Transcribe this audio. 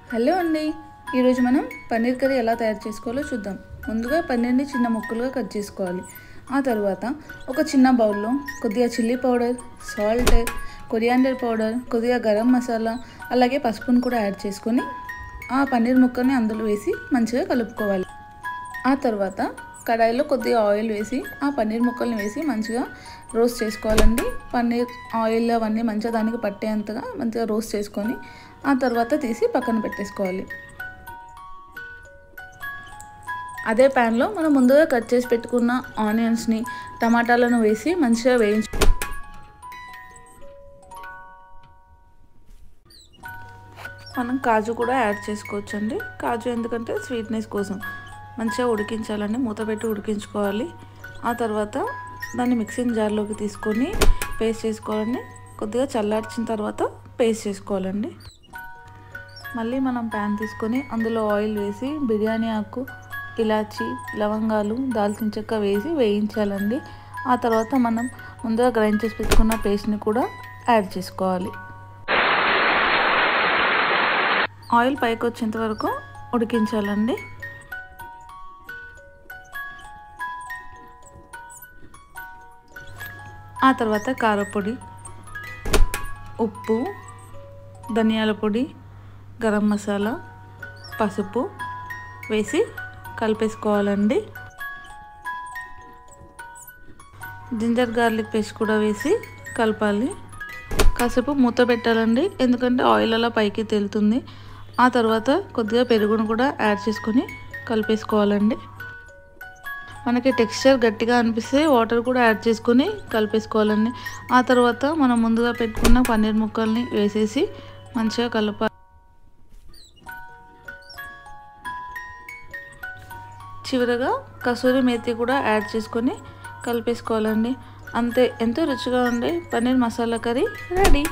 Hello అండి, ఈరోజు మనం పన్నీర్ కర్రీ ఎలా తయారు చేసుకోవాలో చూద్దాం. ముందుగా పన్నీర్ని చిన్న ముక్కలుగా కట్ చేసుకోవాలి. ఆ తర్వాత ఒక చిన్న బౌల్లో కొద్దిగా chilli powder, salt, coriander powder, కొద్దిగా గరం మసాలా, అలాగే పసుపును కూడా యాడ్ చేసుకొని ఆ పన్నీర్ ముక్కల్ని అందులో వేసి మంచిగా కలుపుకోవాలి. ఆ తర్వాత కడాయిలో కొద్దిగా ఆయిల్ వేసి ఆ పన్నీర్ ముక్కల్ని వేసి మంచిగా రోస్ట్ చేసుకోవాలండి. పన్నీర్ ఆయిల్ అవన్నీ మంచిగా దానికి పట్టేంతగా మంచిగా రోస్ట్ చేసుకొని ఆ తర్వాత తీసి పక్కన పెట్టేసుకోవాలి. అదే ప్యాన్లో మనం ముందుగా కట్ చేసి పెట్టుకున్న ఆనియన్స్ని, టమాటాలను వేసి మంచిగా మనం కాజు కూడా యాడ్ చేసుకోవచ్చండి. కాజు ఎందుకంటే స్వీట్నెస్ కోసం మంచిగా ఉడికించాలండి, మూత పెట్టి ఉడికించుకోవాలి. ఆ తర్వాత దాన్ని మిక్సింగ్ జార్లోకి తీసుకొని పేస్ట్ చేసుకోవాలండి. కొద్దిగా చల్లార్చిన తర్వాత పేస్ట్ చేసుకోవాలండి. మళ్ళీ మనం ప్యాన్ తీసుకొని అందులో ఆయిల్ వేసి బిర్యానీ ఆకు, ఇలాచి, లవంగాలు, దాల్చిన చెక్క వేసి వేయించాలండి. ఆ తర్వాత మనం ముందుగా గ్రైండ్ చేసి పెట్టుకున్న పేస్ట్ని కూడా యాడ్ చేసుకోవాలి. ఆయిల్ పైకి వచ్చేంత వరకు ఉడికించాలండి. ఆ తర్వాత కారపొడి, ఉప్పు, ధనియాల పొడి, గరం మసాలా, పసుపు వేసి కలిపేసుకోవాలండి. జింజర్ గార్లిక్ పేస్ట్ కూడా వేసి కలపాలి. కాసేపు మూత పెట్టాలండి, ఎందుకంటే ఆయిల్ అలా పైకి తేలుతుంది. ఆ తర్వాత కొద్దిగా పెరుగును కూడా యాడ్ చేసుకొని కలిపేసుకోవాలండి. మనకి టెక్స్చర్ గట్టిగా అనిపిస్తే వాటర్ కూడా యాడ్ చేసుకొని కలిపేసుకోవాలండి. ఆ తర్వాత మనం ముందుగా పెట్టుకున్న పన్నీర్ ముక్కల్ని వేసేసి మంచిగా కలపాలి. చివరగా కసూరి మేతి కూడా యాడ్ చేసుకొని కలిపేసుకోవాలండి. అంతే, ఎంతో రుచిగా ఉండే పన్నీర్ మసాలా కర్రీ రెడీ.